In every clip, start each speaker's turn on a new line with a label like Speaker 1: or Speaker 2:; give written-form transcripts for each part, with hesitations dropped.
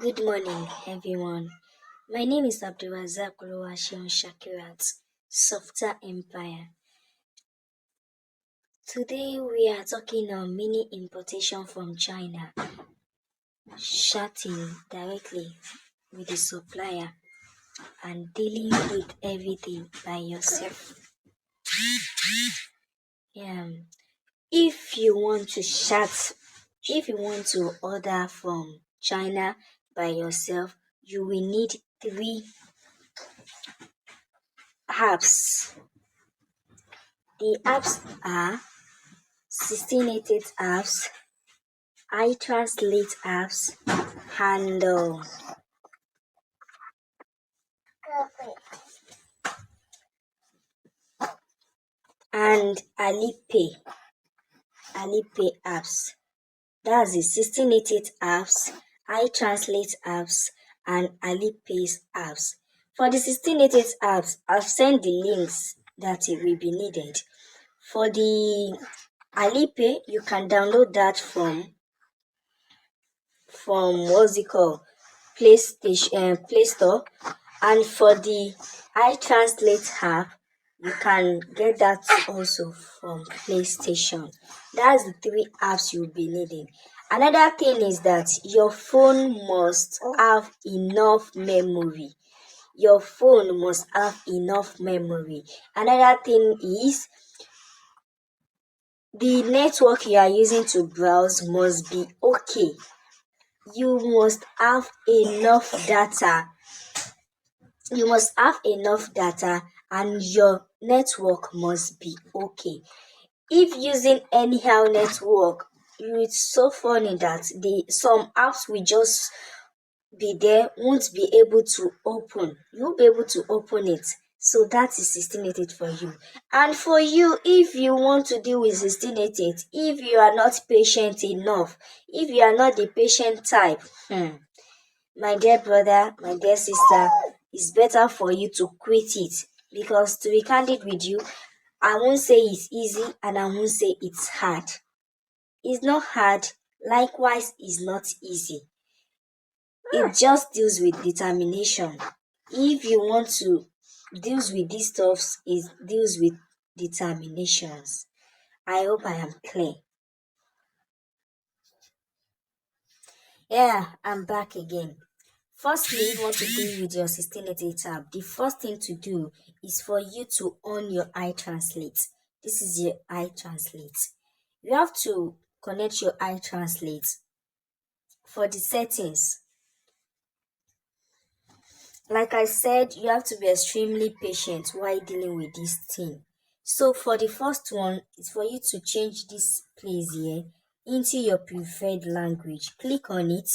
Speaker 1: Good morning, everyone. My name is Abdulrazak Oluwaseun Shakirat, Software Empire. Today we are talking on mini importation from China, chatting directly with the supplier, and dealing with everything by yourself. If you want to order from China by yourself, you will need 3 apps. The apps are 1688 apps, iTranslate apps, and Alipay apps. That's the 1688 apps, iTranslate apps, and Alipay apps. For the 1688 apps, I've sent the links that will be needed. For the Alipay, you can download that from Play Store. And for the iTranslate app, you can get that also from PlayStation. That's the 3 apps you'll be needing. Another thing is that your phone must have enough memory. Another thing is the network you are using to browse must be okay. You must have enough data and your network must be okay. If using anyhow network, it's so funny that some apps will just be there, won't be able to open. You'll be able to open it. So that is 1688 for you. And for you, if you want to deal with 1688, if you are not patient enough, if you are not the patient type, my dear brother, my dear sister, it's better for you to quit it. Because to be candid with you, I won't say it's easy and I won't say it's hard. It's not hard, likewise it's not easy. It just deals with determination. If you want to deal with these stuffs, it deals with determinations. I hope I am clear. Yeah, I'm back again. Firstly, if you want to deal with your 1688 tab, the first thing to do is for you to on your iTranslate. This is your iTranslate. You have to connect your iTranslate. For the settings, like I said, you have to be extremely patient while dealing with this thing. So for the first one, it's for you to change this place here into your preferred language. Click on it.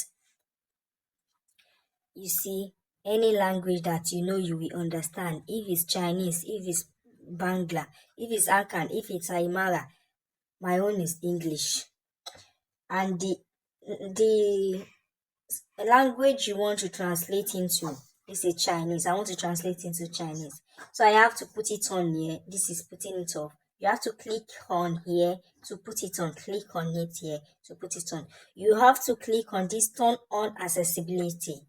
Speaker 1: You see, any language that you know you will understand. If it's Chinese, if it's Bangla, if it's Akan, if it's Aymara. My own is English. And the language you want to translate into is a Chinese. I want to translate into Chinese. So I have to put it on here. This is putting it off. You have to click on here to put it on. Click on it here to put it on. You have to click on this turn on accessibility.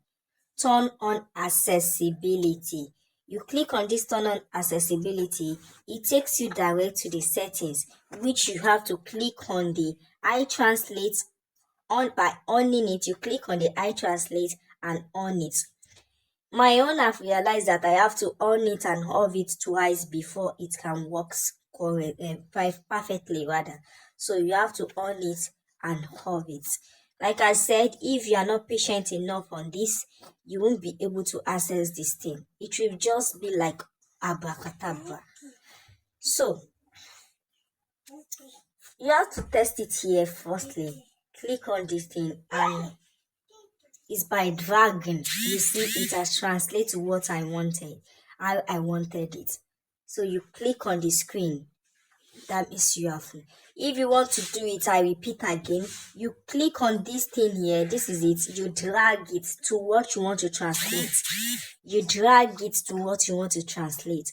Speaker 1: Turn on accessibility. You click on this turn on accessibility, it takes you direct to the settings, which you have to click on the iTranslate. By owning it, you click on the iTranslate and on it. My own, I've realized that I have to on it and off it twice before it can work perfectly rather. So you have to on it and off it. Like I said, if you are not patient enough on this, you won't be able to access this thing. It will just be like abracadabra. So you have to test it here firstly. Click on this thing and it's by dragging. You see, it has translated to what I wanted, how I wanted it. So you click on the screen. That means you have. If you want to do it, I repeat again. You click on this thing here. This is it. You drag it to what you want to translate.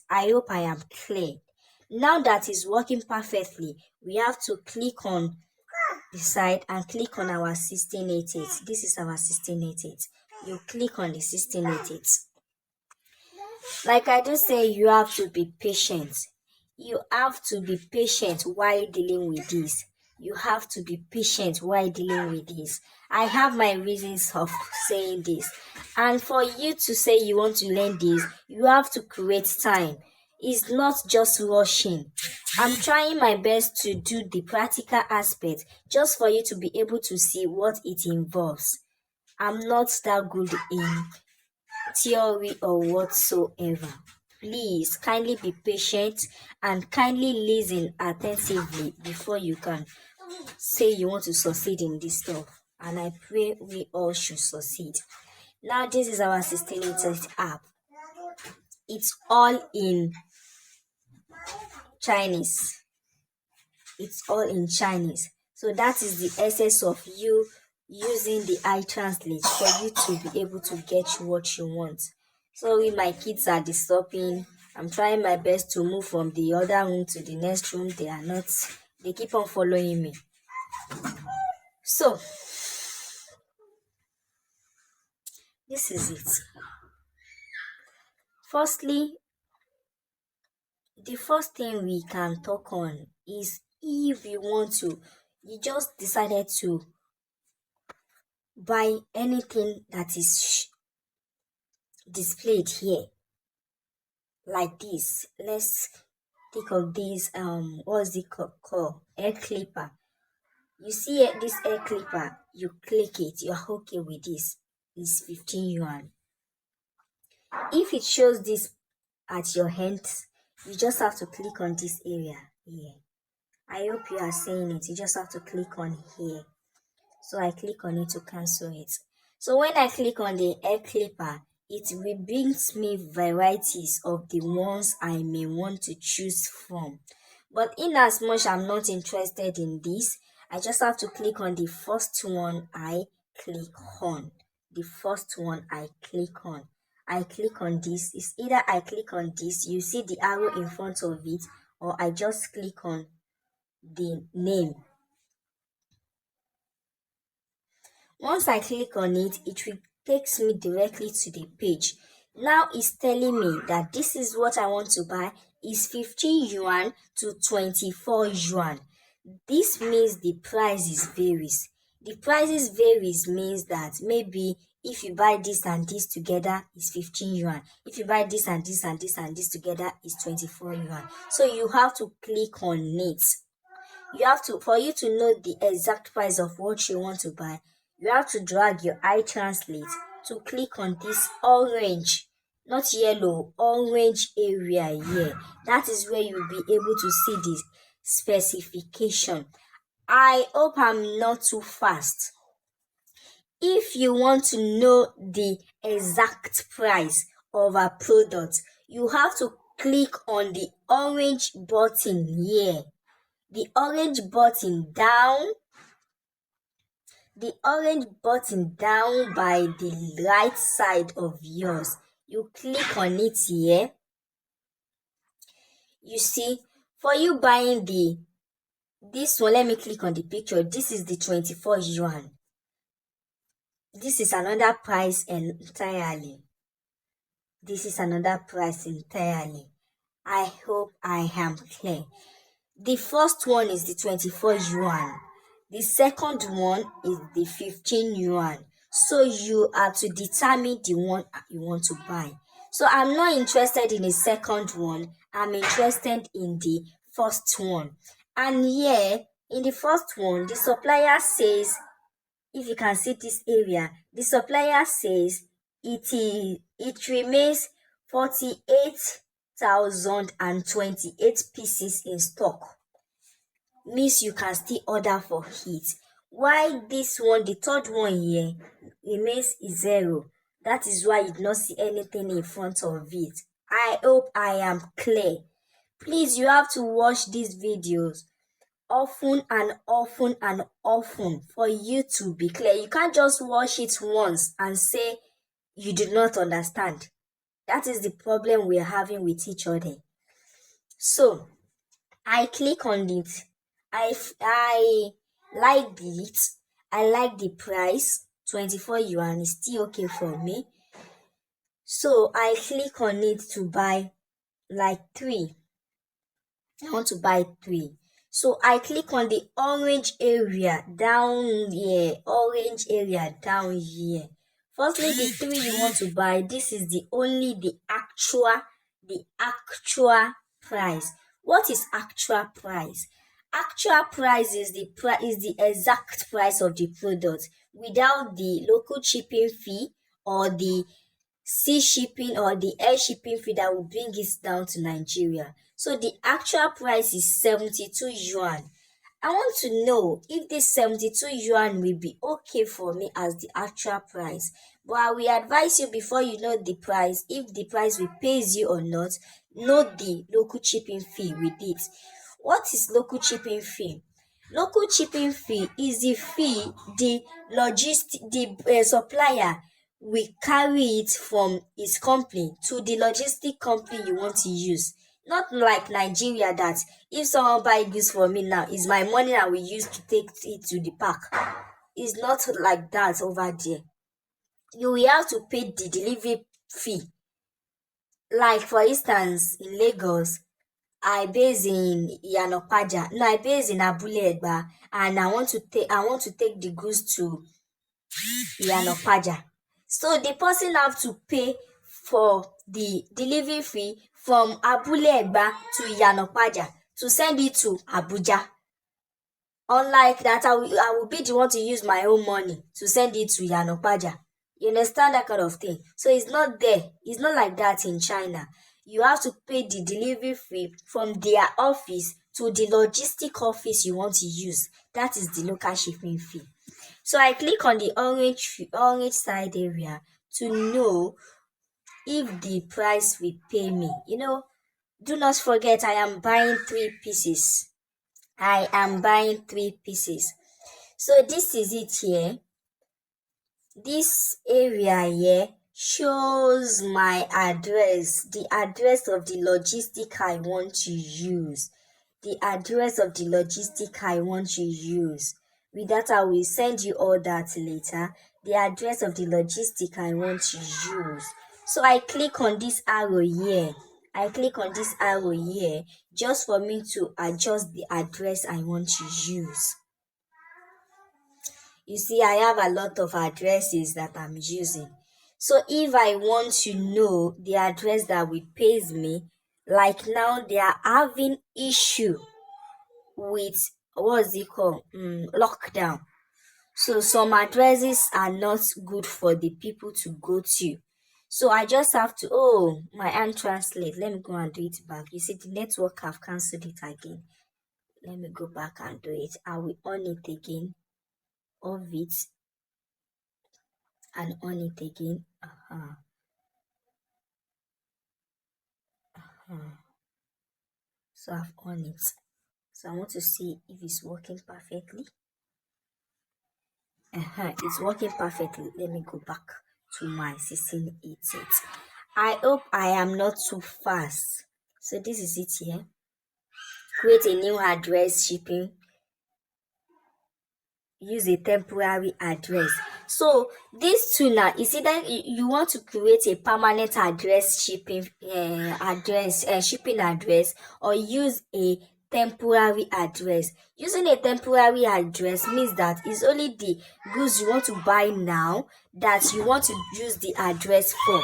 Speaker 1: I hope I am clear. Now that is working perfectly, we have to click on the side and click on our 1688. This is our 1688. you click on the 1688. Like I just say, you have to be patient. You have to be patient while dealing with this. You have to be patient while dealing with this. I have my reasons of saying this. And for you to say you want to learn this, you have to create time. It's not just rushing. I'm trying my best to do the practical aspect just for you to be able to see what it involves. I'm not that good in theory or whatsoever. Please kindly be patient and kindly listen attentively before you can say you want to succeed in this stuff. And I pray we all should succeed. Now this is our 1688 app. It's all in Chinese. It's all in Chinese. So that is the essence of you using the iTranslate for you to be able to get what you want. Sorry, my kids are disturbing. I'm trying my best to move from the other room to the next room. They keep on following me. So, this is it. Firstly, the first thing we can talk on is if you just decided to buy anything that is displayed here, like this. Let's think of this, what's it called? Air clipper. You see this air clipper, you click it, you're okay with this. It's 15 yuan. If it shows this at your hand, you just have to click on this area here. I hope you are seeing it. You just have to click on here. So I click on it to cancel it. So when I click on the air clipper, it will bring me varieties of the ones I may want to choose from. But in as much I'm not interested in this, I just have to click on the first one I click on. The first one I click on. I click on this. It's either I click on this, you see the arrow in front of it, or I just click on the name. Once I click on it, it will takes me directly to the page. Now it's telling me that this is what I want to buy is 15 yuan to 24 yuan. This means the prices varies. The prices varies means that maybe if you buy this and this together, it's 15 yuan. If you buy this and this and this and this together, it's 24 yuan. So you have to click on it. For you to know the exact price of what you want to buy, you have to drag your iTranslate to click on this orange, not yellow, orange area here. That is where you'll be able to see the specification. I hope I'm not too fast. If you want to know the exact price of a product, you have to click on the orange button here. The orange button down by the right side of yours. You click on it here. You see, for you buying this one, let me click on the picture. This is the 24 yuan. This is another price entirely. I hope I am clear. The first one is the 24 yuan. The second one is the 15 yuan. So you are to determine the one you want to buy. So I'm not interested in the second one. I'm interested in the first one. And here, in the first one, the supplier says, if you can see this area, the supplier says it remains 48,028 pieces in stock. Means you can still order for it. Why this one, the third one here, remains 0. That is why you do not see anything in front of it. I hope I am clear. Please, you have to watch these videos often and often and often for you to be clear. You can't just watch it once and say you do not understand. That is the problem we are having with each other. So I click on it. I like it. I like the price, 24 yuan is still okay for me. So I click on it to buy like 3. I want to buy 3. So I click on the orange area down here. Orange area down here. Firstly, the 3 you want to buy, this is the actual price. What is actual price? Actual price is the exact price of the product without the local shipping fee or the sea shipping or the air shipping fee that will bring it down to Nigeria. So the actual price is 72 yuan. I want to know if this 72 yuan will be okay for me as the actual price. But I will advise you before you know the price, if the price will pays you or not, note the local shipping fee with it. What is local shipping fee? Local shipping fee is the fee the supplier will carry it from his company to the logistic company you want to use. Not like Nigeria that if someone buy this for me now, it's my money I will use to take it to the park. It's not like that over there. You will have to pay the delivery fee. Like for instance, in Lagos, I base in Yanopaja. No, I base in Abule Egba, and I want to take the goods to Yanopaja. So the person have to pay for the delivery fee from Abule Egba to Yanopaja to send it to Abuja. Unlike that, I will be the one to use my own money to send it to Yanopaja. You understand that kind of thing? So it's not there. It's not like that in China. You have to pay the delivery fee from their office to the logistic office you want to use. That is the local shipping fee. So I click on the orange side area to know if the price will pay me. Do not forget I am buying 3 pieces. I am buying 3 pieces. So this is it here. This area here shows my address, the address of the logistic I want to use. The address of the logistic I want to use. With that, I will send you all that later. The address of the logistic I want to use. So I click on this arrow here. Just for me to adjust the address I want to use. You see, I have a lot of addresses that I'm using. So if I want to know the address that will pays me, like now they are having issue with, what's it called? Lockdown. So some addresses are not good for the people to go to. So I just have to, my hand translate. Let me go and do it back. You see, the network have cancelled it again. Let me go back and do it. I will on it again. Off it. And on it again. So I've on it. So I want to see if it's working perfectly. It's working perfectly. Let me go back to my 1688. I hope I am not too fast. So this is it here. Create a new address shipping. Use a temporary address. So these two now, you see that you want to create a permanent address shipping address, or use a temporary address. Using a temporary address means that it's only the goods you want to buy now that you want to use the address for.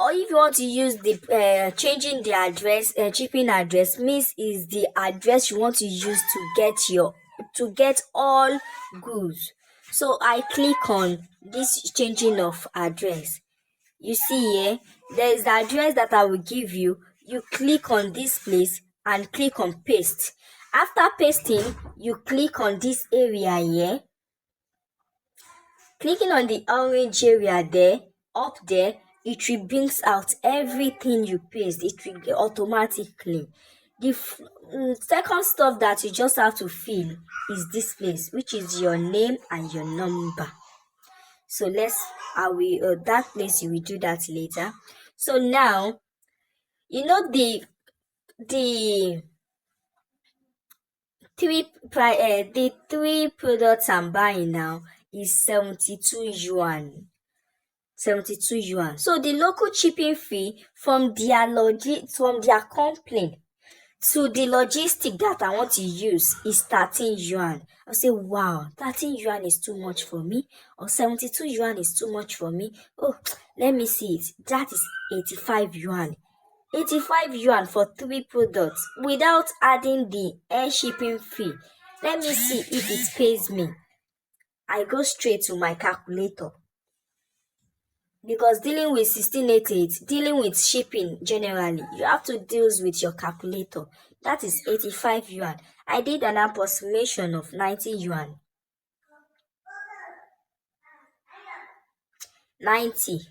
Speaker 1: Or if you want to use the changing the address, shipping address means is the address you want to use to get all goods. So I click on this changing of address. You see here, there is the address that I will give you. You click on this place and click on paste. After pasting, you click on this area here. Clicking on the orange area there, up there, it will bring out everything you paste. It will get automatically. The second stuff that you just have to fill is this place, which is your name and your number. So that place you will do that later. So now, the the three products I'm buying now is 72 yuan. 72 yuan. So the local shipping fee from their complaint to the logistic that I want to use is 13 yuan. I'll say, wow, 13 yuan is too much for me, or 72 yuan is too much for me. Oh, let me see it. That is 85 yuan. 85 yuan for three products without adding the air shipping fee. Let me see if it pays me. I go straight to my calculator. Because dealing with 1688, dealing with shipping generally, you have to deal with your calculator. That is 85 yuan. I did an approximation of 90 yuan. 90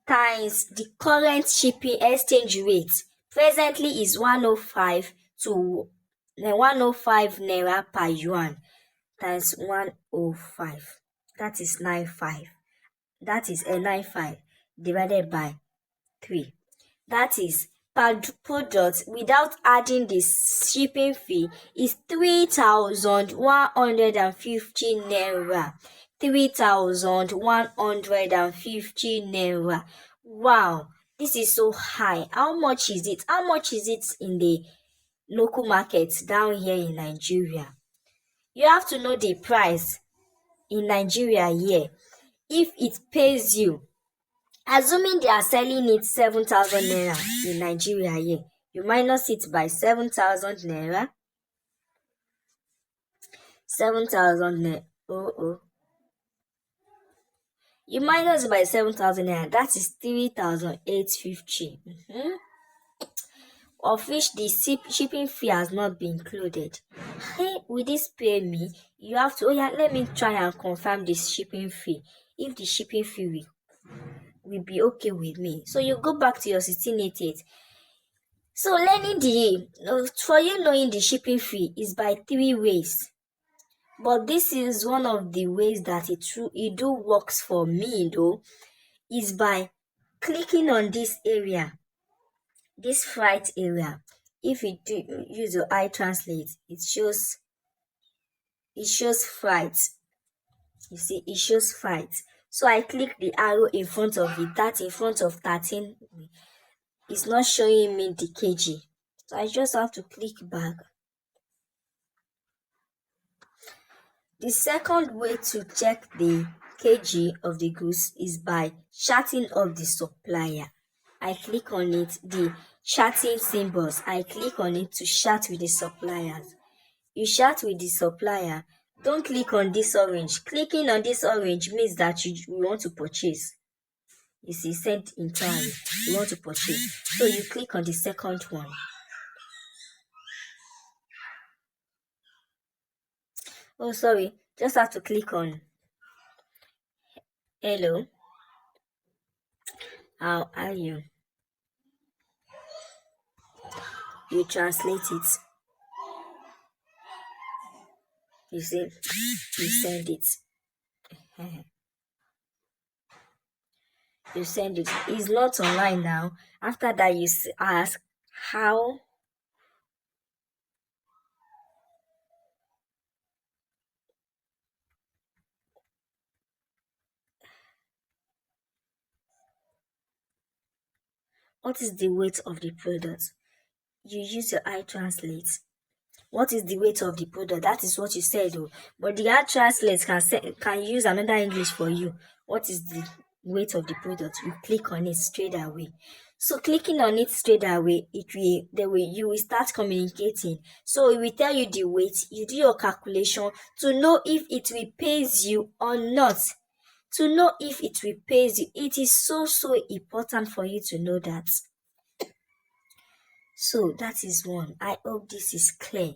Speaker 1: times the current shipping exchange rate presently is 105 to 105 naira per yuan times 105. That is 95. That is a 95 divided by 3. That is per product without adding the shipping fee is 3,150 naira. 3,150 naira. Wow, this is so high. How much is it? How much is it in the local markets down here in Nigeria? You have to know the price in Nigeria here. If it pays you, assuming they are selling it 7,000 naira in Nigeria here, you minus it by 7,000 naira. 7,000 naira. You minus it by 7,000 naira. That is 3,850. Of which the shipping fee has not been included. Hey, will this pay me? You have to, let me try and confirm this shipping fee. If the shipping fee will be okay with me. So you go back to your 1688. So knowing the shipping fee is by 3 ways. But this is one of the ways that it do works for me though, is by clicking on this area, this freight area. If you do use your iTranslate, it shows freight. You see, it shows freight. So I click the arrow in front of it. That in front of 13 is not showing me the kg. So I just have to click back. The second way to check the kg of the goods is by chatting up the supplier. I click on it, the chatting symbols. I click on it to chat with the suppliers. You chat with the supplier. Don't click on this orange. Clicking on this orange means that you want to purchase. You see, send inquiry. You want to purchase. So you click on the second one. Oh, sorry. Just have to click on hello. How are you? You translate it. You see, you send it. You send it. It's not online now. After that, you ask how. What is the weight of the product? You use your iTranslate. What is the weight of the product? That is what you said, though. But the iTranslate can use another English for you. What is the weight of the product? You click on it straight away. So clicking on it straight away, you will start communicating. So it will tell you the weight. You do your calculation to know if it will pays you or not. To know if it will pays you, it is so important for you to know that. So that is one. I hope this is clear.